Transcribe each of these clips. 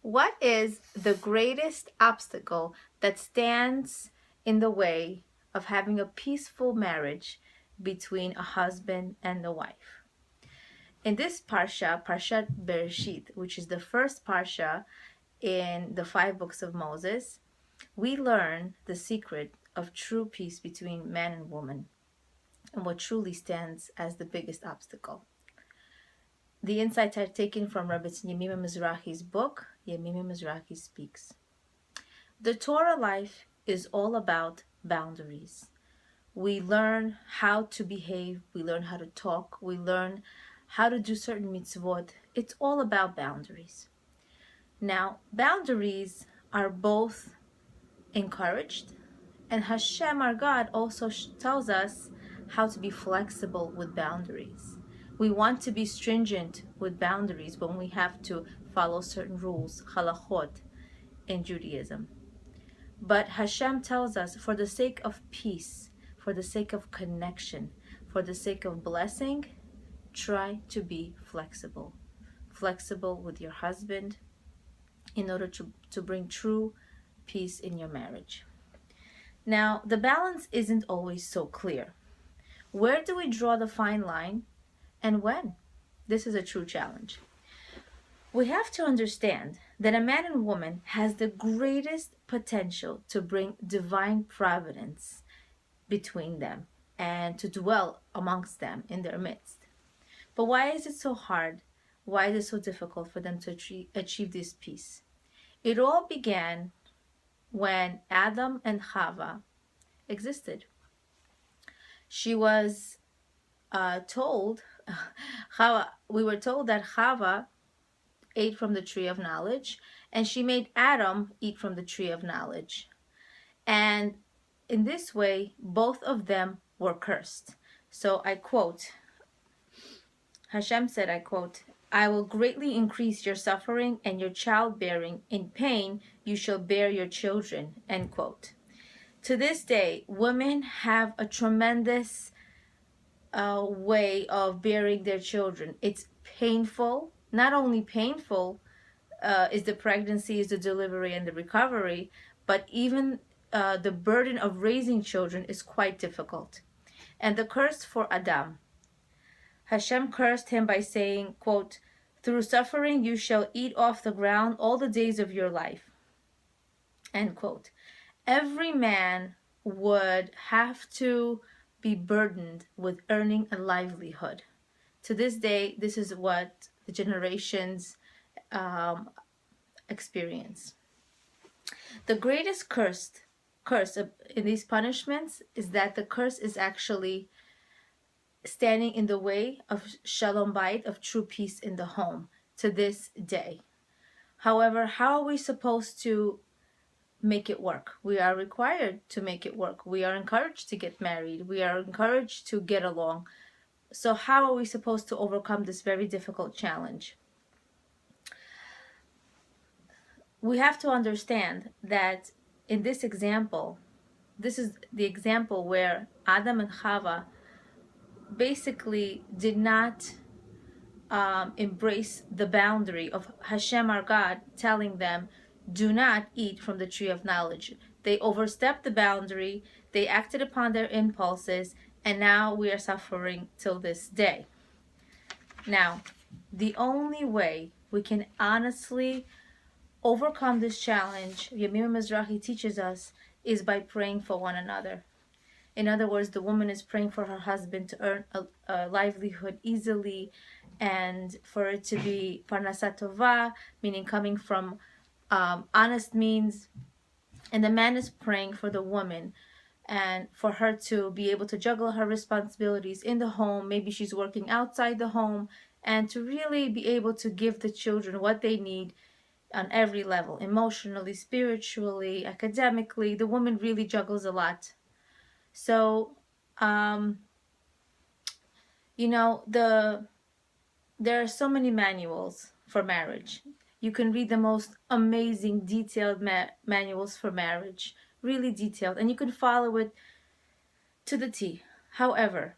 What is the greatest obstacle that stands in the way of having a peaceful marriage between a husband and a wife? In this parsha, Parshat Bereshit, which is the first parsha in the 5 books of Moses, we learn the secret of true peace between man and woman and what truly stands as the biggest obstacle. The insights are taken from Rabbi Yemima Mizrahi's book, Yemima Mizrahi Speaks. The Torah life is all about boundaries. We learn how to behave, we learn how to talk, we learn how to do certain mitzvot. It's all about boundaries. Now, boundaries are both encouraged, and Hashem, our God, also tells us how to be flexible with boundaries. We want to be stringent with boundaries when we have to follow certain rules, halachot, in Judaism. But Hashem tells us, for the sake of peace, for the sake of connection, for the sake of blessing, try to be flexible. Flexible with your husband in order to bring true peace in your marriage. Now, the balance isn't always so clear. Where do we draw the fine line and when? This is a true challenge. We have to understand that a man and woman has the greatest potential to bring divine providence between them and to dwell amongst them in their midst. But why is it so hard? Why is it so difficult for them to achieve this peace? It all began when Adam and Chava existed. She was told, we were told that Chava ate from the tree of knowledge, and she made Adam eat from the tree of knowledge. And in this way, both of them were cursed. So I quote, Hashem said, I quote, "I will greatly increase your suffering and your childbearing. In pain, you shall bear your children," end quote. To this day, women have a tremendous way of bearing their children. It's painful. Not only painful is the pregnancy, is the delivery and the recovery, but even the burden of raising children is quite difficult. And the curse for Adam. Hashem cursed him by saying, quote, "Through suffering you shall eat off the ground all the days of your life," end quote. Every man would have to be burdened with earning a livelihood. To this day, this is what the generations experience. The greatest curse in these punishments is that the curse is actually standing in the way of shalom bayit, of true peace in the home, to this day. However, how are we supposed to make it work? We are required to make it work. We are encouraged to get married. We are encouraged to get along. So how are we supposed to overcome this very difficult challenge? We have to understand that in this example, this is the example where Adam and Chava basically did not embrace the boundary of Hashem, our God, telling them, do not eat from the tree of knowledge. They overstepped the boundary, they acted upon their impulses, and now we are suffering till this day. Now, the only way we can honestly overcome this challenge, Yemima Mizrahi teaches us, is by praying for one another. In other words, the woman is praying for her husband to earn a livelihood easily, and for it to be parnasat tova, meaning coming from honest means. And the man is praying for the woman and for her to be able to juggle her responsibilities in the home. Maybe she's working outside the home, and to really be able to give the children what they need on every level, emotionally, spiritually, academically. The woman really juggles a lot. So, there are so many manuals for marriage. You can read the most amazing, detailed manuals for marriage, really detailed, and you can follow it to the T. However,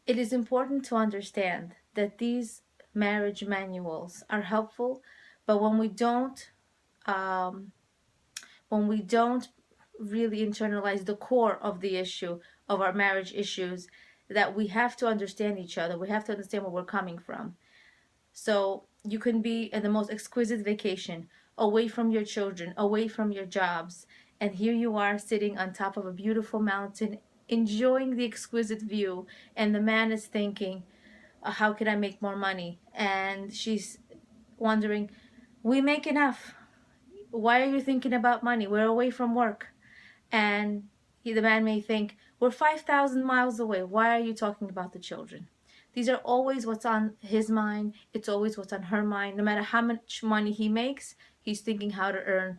it is important to understand that these marriage manuals are helpful, But um, when we don't really internalize the core of the issue of our marriage issues, that we have to understand each other. We have to understand where we're coming from. So you can be at the most exquisite vacation, away from your children, away from your jobs, and here you are sitting on top of a beautiful mountain, enjoying the exquisite view, and the man is thinking, how can I make more money? And she's wondering, we make enough. Why are you thinking about money? We're away from work. And the man may think, we're 5,000 miles away. Why are you talking about the children? These are always what's on his mind. It's always what's on her mind. No matter how much money he makes, he's thinking how to earn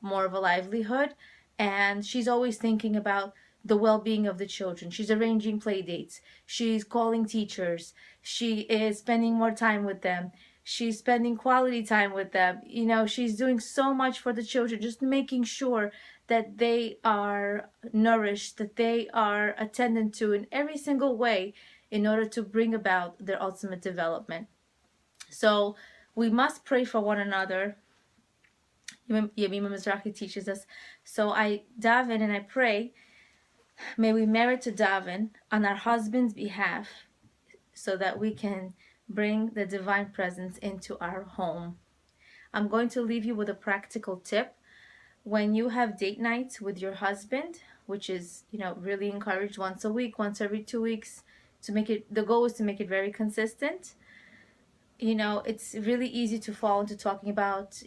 more of a livelihood. And she's always thinking about the well-being of the children. She's arranging play dates. She's calling teachers. She is spending more time with them. She's spending quality time with them. She's doing so much for the children, just making sure that they are nourished, that they are attended to in every single way in order to bring about their ultimate development. So we must pray for one another. Yemima Mizrahi teaches us. So I daven and I pray, may we merit to daven on our husband's behalf so that we can bring the divine presence into our home. I'm going to leave you with a practical tip. When you have date nights with your husband, which is, really encouraged once a week, once every 2 weeks, the goal is to make it very consistent. It's really easy to fall into talking about,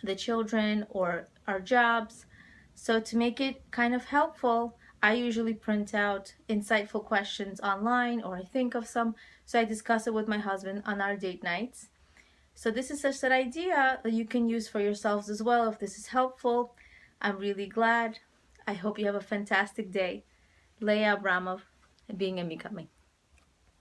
the children or our jobs. So to make it kind of helpful, I usually print out insightful questions online, or I think of some, so I discuss it with my husband on our date nights. So this is such an idea that you can use for yourselves as well. If this is helpful, I'm really glad. I hope you have a fantastic day. Leah Abramov, being and becoming.